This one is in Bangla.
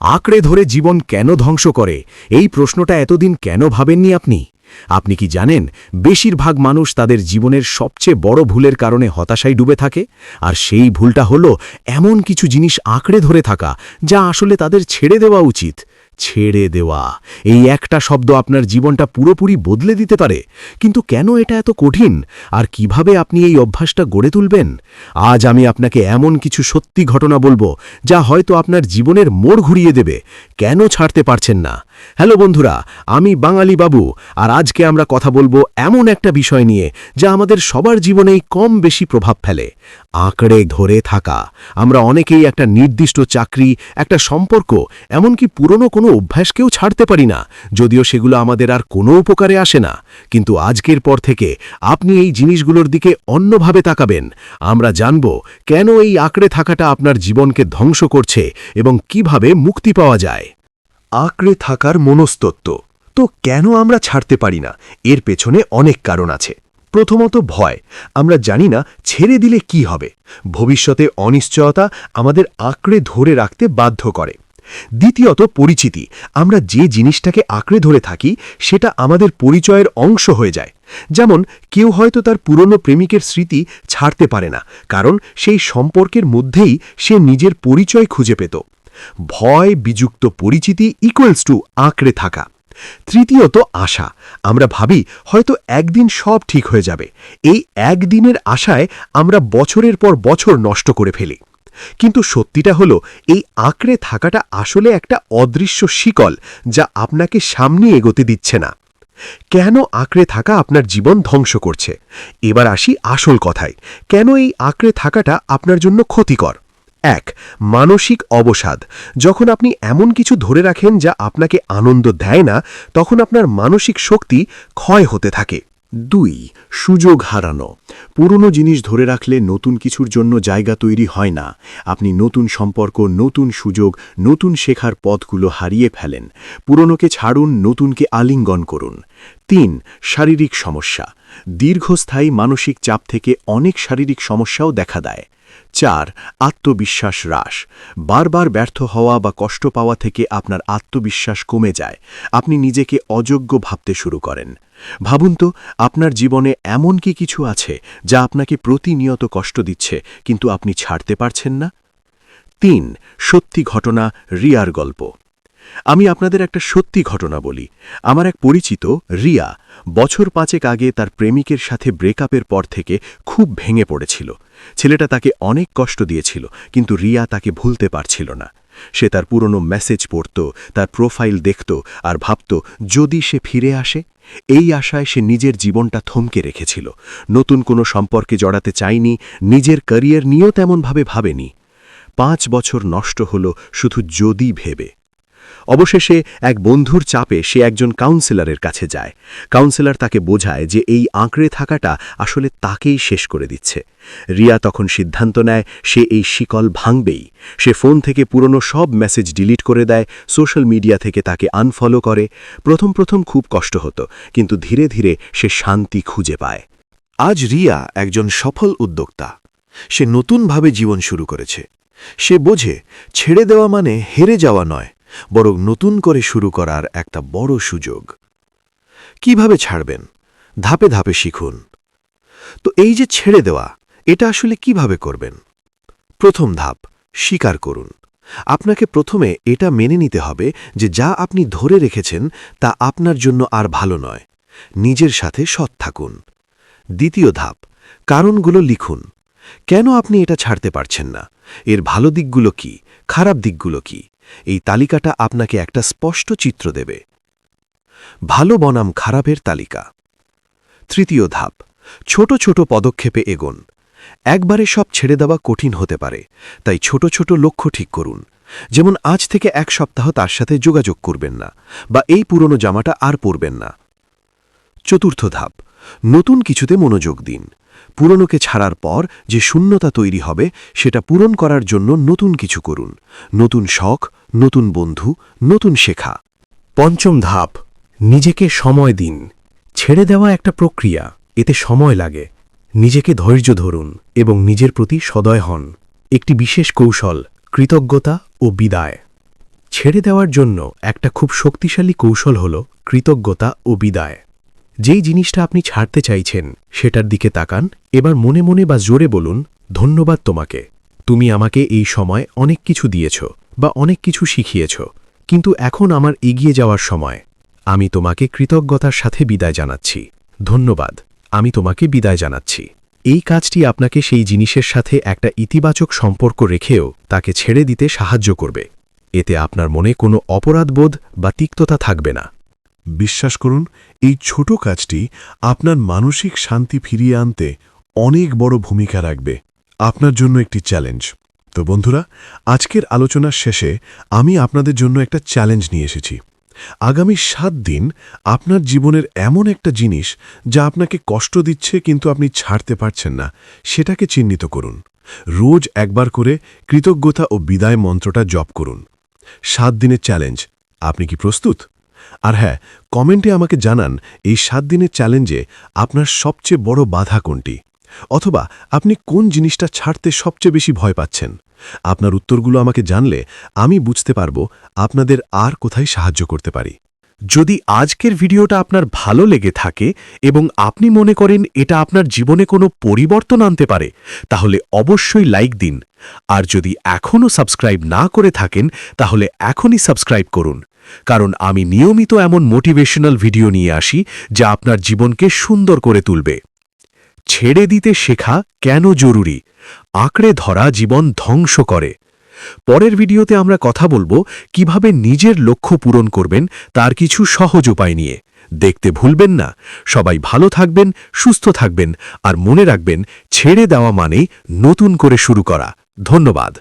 আঁকড়ে ধরে জীবন কেন ধ্বংস করে এই প্রশ্নটা এতদিন কেন ভাবেননি আপনি? আপনি কি জানেন বেশিরভাগ মানুষ তাদের জীবনের সবচেয়ে বড় ভুলের কারণে হতাশায় ডুবে থাকে, আর সেই ভুলটা হলো এমন কিছু জিনিস আঁকড়ে ধরে থাকা যা আসলে তাদের ছেড়ে দেওয়া উচিত। ছেড়ে দেওয়া, এই একটা শব্দ আপনার জীবনটা পুরোপুরি বদলে দিতে পারে। কিন্তু কেন এটা এত কঠিন, আর কিভাবে আপনি এই অভ্যাসটা গড়ে তুলবেন? আজ আমি আপনাকে এমন কিছু সত্যি ঘটনা বলবো যা হয়তো আপনার জীবনের মোড় ঘুরিয়ে দেবে। কেন ছাড়তে পারছেন না? হ্যালো বন্ধুরা, আমি বাঙালি বাবু, আর আজকে আমরা কথা বলবো এমন একটা বিষয় নিয়ে যা আমাদের সবার জীবনেই কম বেশি প্রভাব ফেলে। আঁকড়ে ধরে থাকা। আমরা অনেকেই একটা নির্দিষ্ট চাকরি, একটা সম্পর্ক, এমনকি পুরনো কোনো অভ্যাসকেও ছাড়তে পারি না, যদিও সেগুলো আমাদের আর কোনো উপকারে আসে না। কিন্তু আজকের পর থেকে আপনি এই জিনিসগুলোর দিকে অন্যভাবে তাকাবেন। আমরা জানব কেন এই আঁকড়ে থাকাটা আপনার জীবনকে ধ্বংস করছে এবং কিভাবে মুক্তি পাওয়া যায়। আঁকড়ে থাকার মনস্তত্ত্ব। তো কেন আমরা ছাড়তে পারি না? এর পেছনে অনেক কারণ আছে। প্রথমত ভয়। আমরা জানি না ছেড়ে দিলে কি হবে। ভবিষ্যতে অনিশ্চয়তা আমাদের আঁকড়ে ধরে রাখতে বাধ্য করে। দ্বিতীয়ত পরিচিতি। আমরা যে জিনিসটাকে আঁকড়ে ধরে থাকি সেটা আমাদের পরিচয়ের অংশ হয়ে যায়। যেমন কেউ হয়তো তার পুরনো প্রেমিকের স্মৃতি ছাড়তে পারে না, কারণ সেই সম্পর্কের মধ্যেই সে নিজের পরিচয় খুঁজে পেত। ভয় বিযুক্ত পরিচিতি ইকুয়ালস টু আঁকড়ে থাকা। তৃতীয়ত আশা। আমরা ভাবি হয়তো একদিন সব ঠিক হয়ে যাবে। এই একদিনের আশায় আমরা বছরের পর বছর নষ্ট করে ফেলি। কিন্তু সত্যিটা হলো এই আঁকড়ে থাকাটা আসলে একটা অদৃশ্য শিকল যা আপনাকে সামনে এগোতে দিচ্ছে না। কেন আঁকড়ে থাকা আপনার জীবন ধ্বংস করছে? এবার আসি আসল কথায়। কেন এই আঁকড়ে থাকাটা আপনার জন্য ক্ষতিকর? ১. মানসিক অবসাদ। যখন আপনি এমন কিছু ধরে রাখেন যা আপনাকে আনন্দ দেয় না, তখন আপনার মানসিক শক্তি ক্ষয় হতে থাকে। ২. সুযোগ হারানো। পুরনো জিনিস ধরে রাখলে নতুন কিছুর জন্য জায়গা তৈরি হয় না। আপনি নতুন সম্পর্ক, নতুন সুযোগ, নতুন শেখার পথগুলো হারিয়ে ফেলেন। পুরনোকে ছাড়ুন, নতুনকে আলিঙ্গন করুন। ৩. শারীরিক সমস্যা। দীর্ঘস্থায়ী মানসিক চাপ থেকে অনেক শারীরিক সমস্যাও দেখা দেয়। ৪. আত্মবিশ্বাস হ্রাস। বারবার ব্যর্থ হওয়া বা কষ্ট পাওয়া থেকে আপনার আত্মবিশ্বাস কমে যায়। আপনি নিজেকে অযোগ্য ভাবতে শুরু করেন। ভাবুন তো, আপনার জীবনে এমন কি কিছু আছে যা আপনাকে প্রতিনিয়ত কষ্ট দিচ্ছে কিন্তু আপনি ছাড়তে পারছেন না? ৩. সত্যি ঘটনা, রিয়ার গল্প। আমি আপনাদের একটা সত্যি ঘটনা বলি। আমার এক পরিচিত রিয়া বছর ৫ আগে তার প্রেমিকের সাথে ব্রেকআপের পর থেকে খুব ভেঙে পড়েছিল। ছেলেটা তাকে অনেক কষ্ট দিয়েছিল, কিন্তু রিয়া তাকে ভুলতে পারছিল না। সে তার পুরনো মেসেজ পড়ত, তার প্রোফাইল দেখত আর ভাবত যদি সে ফিরে আসে। এই আশায় সে নিজের জীবনটা থমকে রেখেছিল। নতুন কোনো সম্পর্কে জড়াতে চায়নি, নিজের ক্যারিয়ার নিয়েও তেমনভাবে ভাবেনি। ৫ বছর নষ্ট হল শুধু যদি ভেবে। অবশেষে এক বন্ধুর চাপে সে একজন কাউন্সিলরের কাছে যায়। কাউন্সিলর তাকে বোঝায় যে এই আঁকড়ে থাকাটা আসলে তাকেই শেষ করে দিচ্ছে। রিয়া তখন সিদ্ধান্ত নেয় সে এই শিকল ভাঙবেই। সে ফোন থেকে পুরনো সব মেসেজ ডিলিট করে দেয়, সোশ্যাল মিডিয়া থেকে তাকে আনফলো করে। প্রথম প্রথম খুব কষ্ট হতো, কিন্তু ধীরে ধীরে সে শান্তি খুঁজে পায়। আজ রিয়া একজন সফল উদ্যোক্তা। সে নতুনভাবে জীবন শুরু করেছে। সে বোঝে ছেড়ে দেওয়া মানে হেরে যাওয়া নয়, বরং নতুন করে শুরু করার একটা বড় সুযোগ। কিভাবে ছাড়বেন? ধাপে ধাপে শিখুন। তো এই যে ছেড়ে দেওয়া, এটা আসলে কিভাবে করবেন? প্রথম ধাপ, স্বীকার করুন। আপনাকে প্রথমে এটা মেনে নিতে হবে যে যা আপনি ধরে রেখেছেন তা আপনার জন্য আর ভালো নয়। নিজের সাথে সৎ থাকুন। দ্বিতীয় ধাপ, কারণগুলো লিখুন। কেন আপনি এটা ছাড়তে পারছেন না? এর ভালো দিকগুলো কি, খারাপ দিকগুলো কি? এই তালিকাটা আপনাকে একটা স্পষ্ট চিত্র দেবে। ভালো বনাম খারাপের তালিকা। তৃতীয় ধাপ, ছোট ছোট পদক্ষেপে এগোন। একবারে সব ছেড়ে দেওয়া কঠিন হতে পারে, তাই ছোট ছোট লক্ষ্য ঠিক করুন। যেমন আজ থেকে ১ সপ্তাহ তার সাথে যোগাযোগ করবেন না, বা এই পুরনো জামাটা আর পরবেন না। চতুর্থ ধাপ, নতুন কিছুতে মনোযোগ দিন। পুরনোকে ছাড়ার পর যে শূন্যতা তৈরি হবে সেটা পূরণ করার জন্য নতুন কিছু করুন। নতুন শখ, নতুন বন্ধু, নতুন শেখা। পঞ্চম ধাপ, নিজেকে সময় দিন। ছেড়ে দেওয়া একটা প্রক্রিয়া, এতে সময় লাগে। নিজেকে ধৈর্য ধরুন এবং নিজের প্রতি সদয় হন। একটি বিশেষ কৌশল, কৃতজ্ঞতা ও বিদায়। ছেড়ে দেওয়ার জন্য একটা খুব শক্তিশালী কৌশল হল কৃতজ্ঞতা ও বিদায়। যেই জিনিসটা আপনি ছাড়তে চাইছেন সেটার দিকে তাকান, এবার মনে মনে বা জোরে বলুন, ধন্যবাদ তোমাকে। তুমি আমাকে এই সময় অনেক কিছু দিয়েছ বা অনেক কিছু শিখিয়েছ, কিন্তু এখন আমার এগিয়ে যাওয়ার সময়। আমি তোমাকে কৃতজ্ঞতার সাথে বিদায় জানাচ্ছি। ধন্যবাদ, আমি তোমাকে বিদায় জানাচ্ছি। এই কাজটি আপনাকে সেই জিনিসের সাথে একটা ইতিবাচক সম্পর্ক রেখেও তাকে ছেড়ে দিতে সাহায্য করবে। এতে আপনার মনে কোনো অপরাধবোধ বা তিক্ততা থাকবে না। বিশ্বাস করুন, এই ছোট কাজটি আপনার মানসিক শান্তি ফিরিয়ে আনতে অনেক বড় ভূমিকা রাখবে। আপনার জন্য একটি চ্যালেঞ্জ। তো বন্ধুরা, আজকের আলোচনার শেষে আমি আপনাদের জন্য একটা চ্যালেঞ্জ নিয়ে এসেছি। আগামী 7 দিন আপনার জীবনের এমন একটা জিনিস যা আপনাকে কষ্ট দিচ্ছে কিন্তু আপনি ছাড়তে পারছেন না, সেটাকে চিহ্নিত করুন। রোজ একবার করে কৃতজ্ঞতা ও বিদায় মন্ত্রটা জপ করুন। 7 দিনের চ্যালেঞ্জ। আপনি কি প্রস্তুত? আর হ্যাঁ, কমেন্টে আমাকে জানান এই 7 দিনের চ্যালেঞ্জে আপনার সবচেয়ে বড় বাধা কোনটি, অথবা আপনি কোন জিনিসটা ছাড়তে সবচেয়ে বেশি ভয় পাচ্ছেন। আপনার উত্তরগুলো আমাকে জানলে আমি বুঝতে পারব আপনাদের আর কোথায় সাহায্য করতে পারি। যদি আজকের ভিডিওটা আপনার ভালো লেগে থাকে এবং আপনি মনে করেন এটা আপনার জীবনে কোনো পরিবর্তন আনতে পারে, তাহলে অবশ্যই লাইক দিন। আর যদি এখনও সাবস্ক্রাইব না করে থাকেন, তাহলে এখনই সাবস্ক্রাইব করুন, কারণ আমি নিয়মিত এমন মোটিভেশনাল ভিডিও নিয়ে আসি যা আপনার জীবনকে সুন্দর করে তুলবে। ছেড়ে দিতে শেখা কেন জরুরি? আঁকড়ে ধরা জীবন ধ্বংস করে। পরের ভিডিওতে আমরা কথা বলবো কিভাবে নিজের লক্ষ্য পূরণ করবেন তার কিছু সহজ উপায় নিয়ে। দেখতে ভুলবেন না। সবাই ভালো থাকবেন, সুস্থ থাকবেন, আর মনে রাখবেন, ছেড়ে দেওয়া মানেই নতুন করে শুরু করা। ধন্যবাদ।